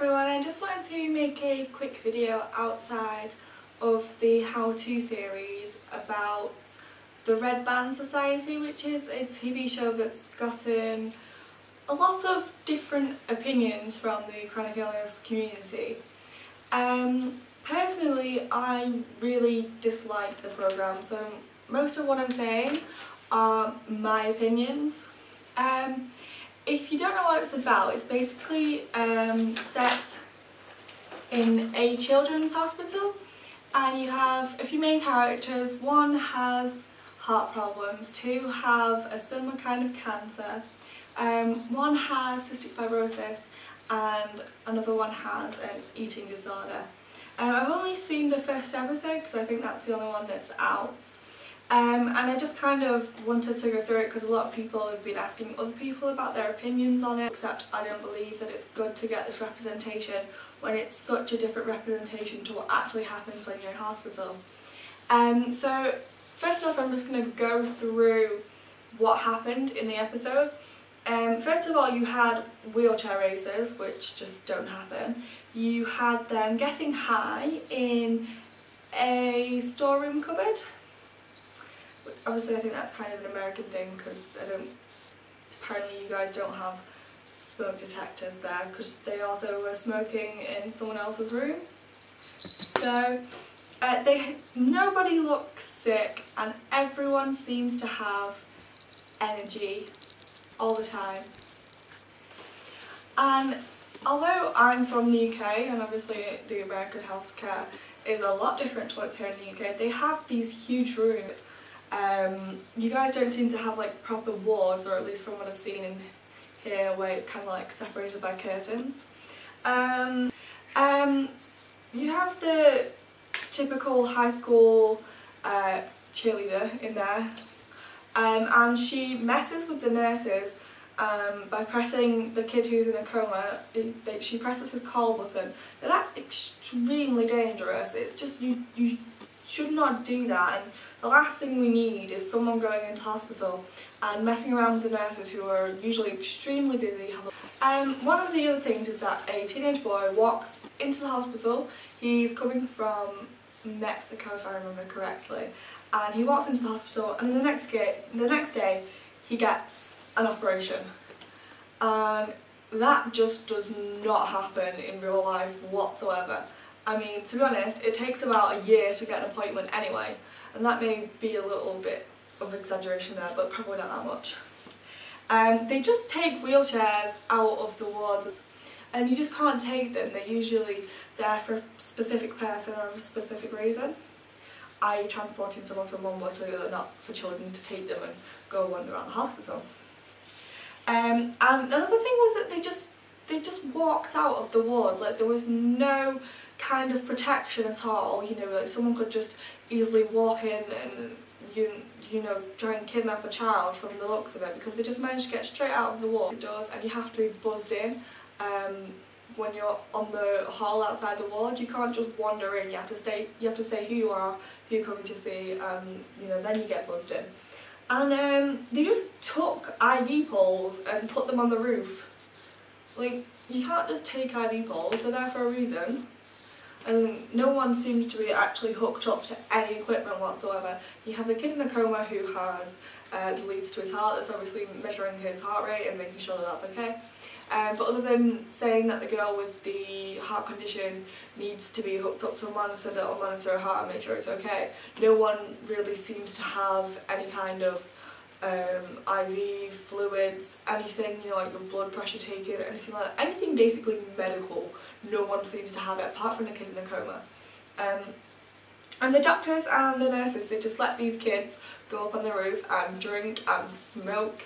everyone, I just wanted to make a quick video outside of the how-to series about the Red Band Society, which is a TV show that's gotten a lot of different opinions from the chronic illness community. Personally, I really dislike the programme, so most of what I'm saying are my opinions. If you don't know what it's about, it's basically set in a children's hospital, and you have a few main characters. One has heart problems, two have a similar kind of cancer, one has cystic fibrosis, and another one has an eating disorder. I've only seen the first episode because I think that's the only one that's out. And I just kind of wanted to go through it because a lot of people have been asking other people about their opinions on it, except I don't believe that it's good to get this representation when it's such a different representation to what actually happens when you're in hospital. So first off, I'm just going to go through what happened in the episode. First of all, you had wheelchair races, which just don't happen. You had them getting high in a storeroom cupboard. Obviously I think that's kind of an American thing because apparently you guys don't have smoke detectors there because they also were smoking in someone else's room. So nobody looks sick and everyone seems to have energy all the time. And although I'm from the UK and obviously the American healthcare is a lot different to what's here in the UK, they have these huge rooms. You guys don't seem to have like proper wards, or at least from what I've seen in here, where it's kind of like separated by curtains. You have the typical high school cheerleader in there, and she messes with the nurses by pressing the kid who's in a coma. She presses his call button. Now that's extremely dangerous. It's just you should not do that, and the last thing we need is someone going into hospital and messing around with the nurses who are usually extremely busy. One of the other things is that a teenage boy walks into the hospital. He's coming from Mexico if I remember correctly, and he walks into the hospital and then the next day he gets an operation, and that just does not happen in real life whatsoever. I mean, to be honest, it takes about a year to get an appointment anyway, and that may be a little bit of exaggeration there, but probably not that much. They just take wheelchairs out of the wards, and you just can't take them. They're usually there for a specific person or a specific reason, i.e. transporting someone from one ward to the other, not for children to take them and go wander around the hospital. And another thing was that they just walked out of the wards, like there was no kind of protection at all. You know, like someone could just easily walk in and you know try and kidnap a child from the looks of it, because they just managed to get straight out of the ward doors, and you have to be buzzed in when you're on the hall outside the ward. You can't just wander in. You have to say who you are, who you're coming to see, you know, then you get buzzed in. And they just took IV poles and put them on the roof. Like, you can't just take IV poles, they're there for a reason. And no one seems to be actually hooked up to any equipment whatsoever. You have the kid in a coma who has leads to his heart, that's obviously measuring his heart rate and making sure that that's okay. But other than saying that the girl with the heart condition needs to be hooked up to a monitor that will monitor her heart and make sure it's okay, no one really seems to have any kind of IV fluids, anything, you know, like your blood pressure taken, anything like that, anything basically medical. No one seems to have it apart from the kid in the coma. And the doctors and the nurses, they just let these kids go up on the roof and drink and smoke.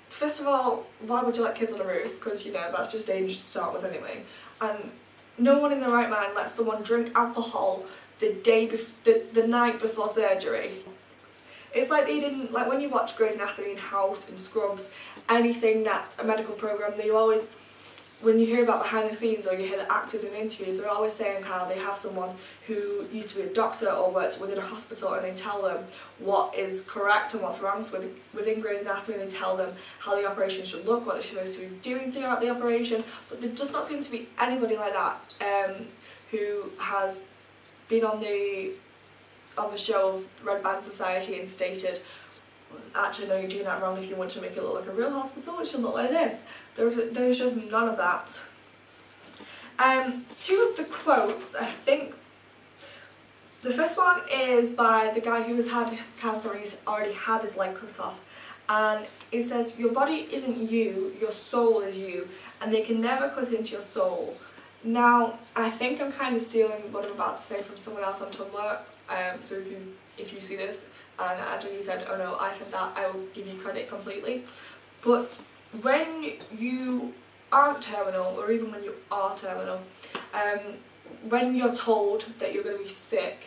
First of all, why would you let kids on the roof? Because, you know, that's just dangerous to start with anyway. And no one in their right mind lets someone drink alcohol the night before surgery. It's like they didn't, like when you watch Grey's Anatomy and House and Scrubs, anything that's a medical programme, when you hear about behind the scenes or you hear the actors in interviews, they're always saying how they have someone who used to be a doctor or worked within a hospital, and they tell them what is correct and what's wrong. So within Grey's Anatomy, they tell them how the operation should look, what they're supposed to be doing throughout the operation, but there does not seem to be anybody like that who has been on the show of Red Band Society and stated, actually no, you're doing that wrong. If you want to make it look like a real hospital, it should look like this. There's just none of that. Two of the quotes, I think, the first one is by the guy who has had cancer and he's already had his leg cut off, and it says, your body isn't you, your soul is you, and they can never cut into your soul. Now, I think I'm kind of stealing what I'm about to say from someone else on Tumblr, so if you see this and actually you said, oh no, I said that, I will give you credit completely. But when you aren't terminal, or even when you are terminal, when you're told that you're going to be sick,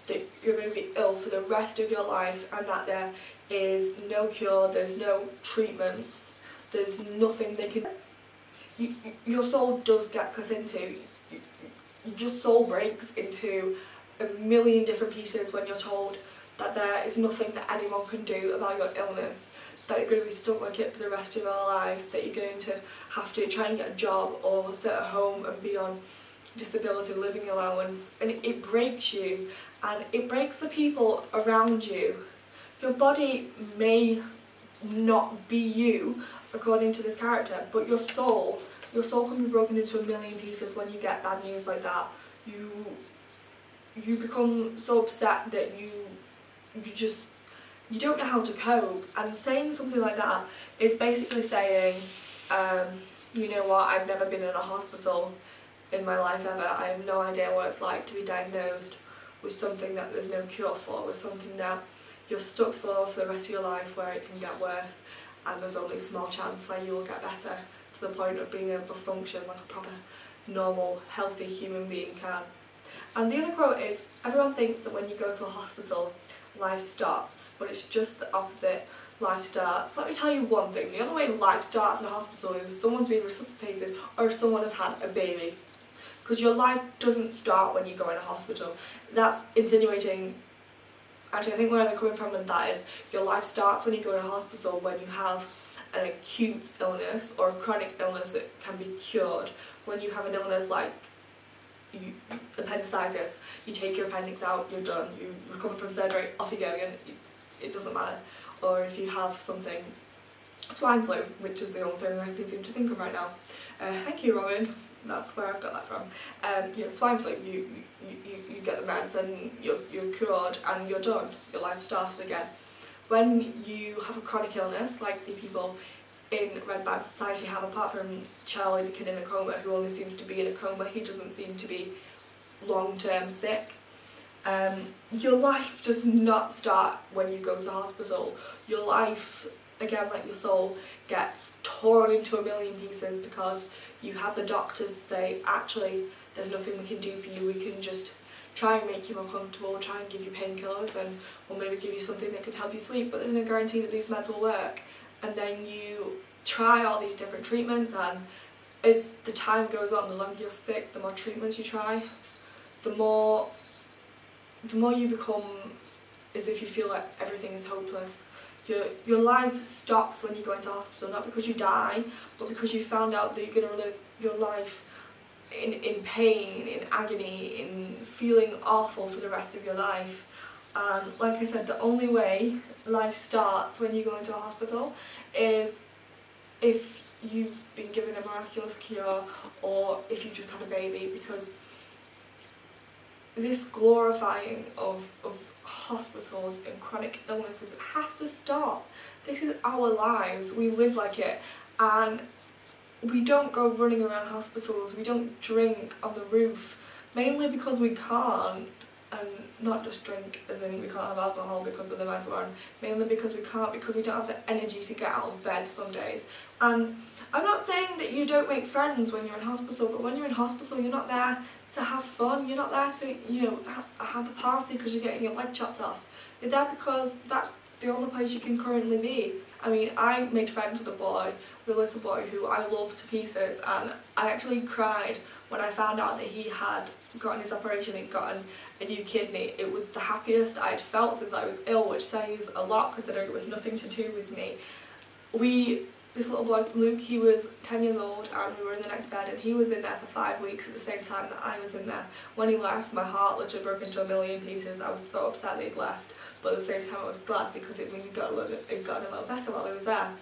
that you're going to be ill for the rest of your life, and that there is no cure, there's no treatments, there's nothing they can... your soul does get cut into. Your soul breaks into a million different pieces when you're told that there is nothing that anyone can do about your illness, that you're going to be stuck like it for the rest of your life, that you're going to have to try and get a job or sit at home and be on disability living allowance, and it breaks you, and it breaks the people around you. Your body may not be you according to this character, but your soul can be broken into a million pieces when you get bad news like that. You become so upset that you don't know how to cope, and saying something like that is basically saying, you know what, I've never been in a hospital in my life ever, I have no idea what it's like to be diagnosed with something that there's no cure for, with something that you're stuck for the rest of your life, where it can get worse and there's only a small chance where you will get better to the point of being able to function like a proper, normal, healthy human being can. And the other quote is, everyone thinks that when you go to a hospital, life stops, but it's just the opposite. Life starts. Let me tell you one thing, the only way life starts in a hospital is if someone's being resuscitated or if someone has had a baby. Because your life doesn't start when you go in a hospital. That's insinuating, actually I think where they're coming from with that is, your life starts when you go in a hospital when you have an acute illness or a chronic illness that can be cured. When you have an illness like appendicitis, you take your appendix out, you're done, you recover from surgery, off you go again, it doesn't matter. Or if you have something, swine flu, which is the only thing I can seem to think of right now. Thank you, Robin, that's where I've got that from. You know, swine flu, you get the meds and you're cured and you're done, your life started again. When you have a chronic illness, like the people in Red Band Society have, apart from Charlie the kid in a coma, who only seems to be in a coma, he doesn't seem to be long-term sick. Your life does not start when you go to hospital. Your life, again like your soul, gets torn into a million pieces because you have the doctors say, actually there's nothing we can do for you, we can just try and make you more comfortable, try and give you painkillers, and or maybe give you something that can help you sleep, but there's no guarantee that these meds will work. And then you try all these different treatments, and as the time goes on, the longer you're sick, the more treatments you try, the more you become as if you feel like everything is hopeless. Your life stops when you go into hospital, not because you die, but because you found out that you're going to live your life in pain, in agony, in feeling awful for the rest of your life. And like I said, the only way life starts when you go into a hospital is if you've been given a miraculous cure, or if you've just had a baby, because this glorifying of hospitals and chronic illnesses has to stop. This is our lives, we live like it, and we don't go running around hospitals, we don't drink on the roof, mainly because we can't, and not just drink as in we can't have alcohol because of the meds we're on, mainly because we can't, because we don't have the energy to get out of bed some days. And I'm not saying that you don't make friends when you're in hospital, but when you're in hospital you're not there to have fun, you're not there to, you know, have a party because you're getting your leg chopped off. You're there because that's the only place you can currently be. I mean, I made friends with a boy the little boy who I love to pieces, and I actually cried when I found out that he had gotten his operation and gotten a new kidney. It was the happiest I'd felt since I was ill, which says a lot considering it was nothing to do with me. This little boy, Luke, he was 10 years old, and we were in the next bed, and he was in there for 5 weeks at the same time that I was in there. When he left, my heart literally broke into a million pieces. I was so upset that he'd left, but at the same time I was glad because it meant it got a little better while he was there.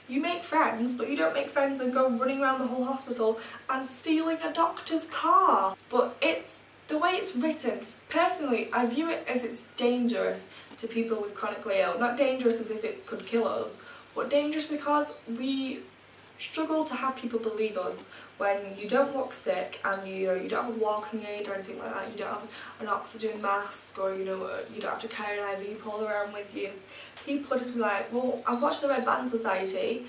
You make friends, but you don't make friends and go running around the whole hospital and stealing a doctor's car. But it's the way it's written. Personally, I view it as it's dangerous to people with chronically ill. Not dangerous as if it could kill us, but dangerous because we struggle to have people believe us when you don't look sick and you don't have a walking aid or anything like that. You don't have an oxygen mask, or you don't have to carry an IV pole around with you. People just be like, well, I've watched the Red Band Society.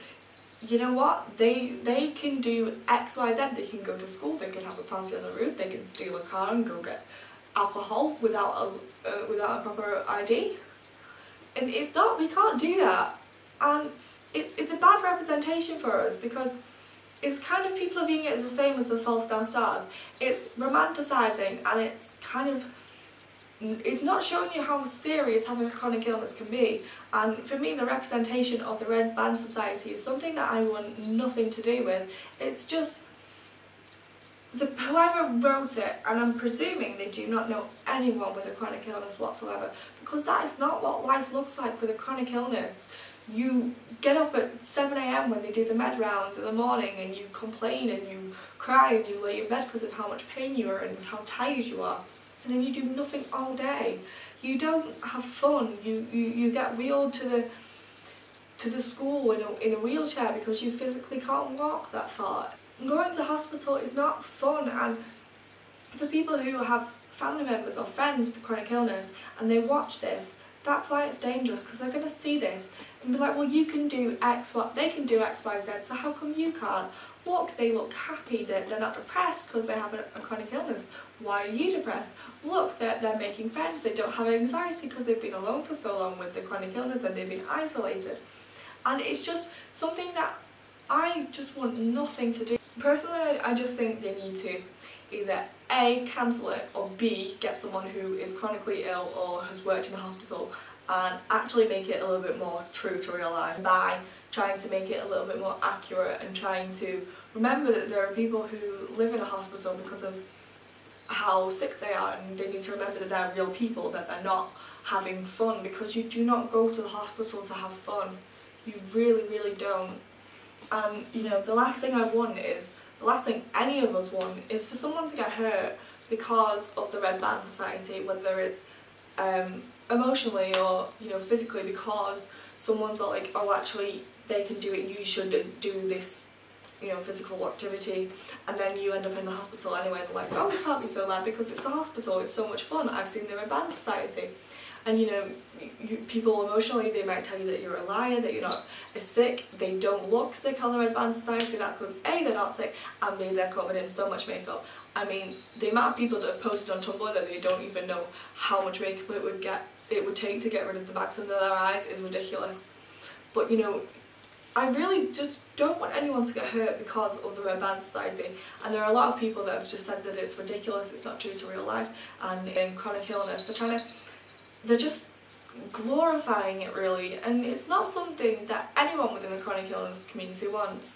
You know what? They can do X, Y, Z. They can go to school. They can have a party on the roof. They can steal a car and go get alcohol without a proper ID. And it's not. We can't do that. And it's a bad representation for us because it's kind of people are viewing it as the same as the Falls Down Stars. It's romanticising, and it's not showing you how serious having a chronic illness can be. And for me, the representation of the Red Band Society is something that I want nothing to do with. It's just whoever wrote it, and I'm presuming they do not know anyone with a chronic illness whatsoever, because that is not what life looks like with a chronic illness. You get up at 7 AM when they do the med rounds in the morning, and you complain and you cry and you lay in bed because of how much pain you are and how tired you are, and then you do nothing all day. You don't have fun. You get wheeled to the school in a wheelchair because you physically can't walk that far. Going to hospital is not fun, and for people who have family members or friends with chronic illness and they watch this, that's why it's dangerous, because they're going to see this and be like, well, you can do X, they can do X, Y, Z, so how come you can't? Look, they look happy, they're not depressed because they have a chronic illness. Why are you depressed? Look, they're making friends, they don't have anxiety because they've been alone for so long with the chronic illness and they've been isolated. And it's just something that I just want nothing to do. Personally, I just think they need to either A, cancel it, or B, get someone who is chronically ill or has worked in a hospital and actually make it a little bit more true to real life by trying to make it a little bit more accurate and trying to remember that there are people who live in a hospital because of how sick they are, and they need to remember that they're real people, that they're not having fun, because you do not go to the hospital to have fun. You really, really don't. And the last thing I want is, the last thing any of us want is for someone to get hurt because of the Red Band Society, whether it's emotionally or physically, because someone's like, oh, actually they can do it, you should do this physical activity, and then you end up in the hospital anyway. They're like, oh, it can't be so bad because it's the hospital, it's so much fun, I've seen the Red Band Society. And people emotionally, they might tell you that you're a liar, that you're not sick. They don't look sick on the Red Band Society. That's because A, they're not sick, and B, they're covered in so much makeup. I mean, the amount of people that have posted on Tumblr that they don't even know how much makeup it would take to get rid of the bags under their eyes is ridiculous. But I really just don't want anyone to get hurt because of the Red Band Society, and there are a lot of people that have just said that it's ridiculous, it's not true to real life, and in chronic illness they're just glorifying it really, and it's not something that anyone within the chronic illness community wants.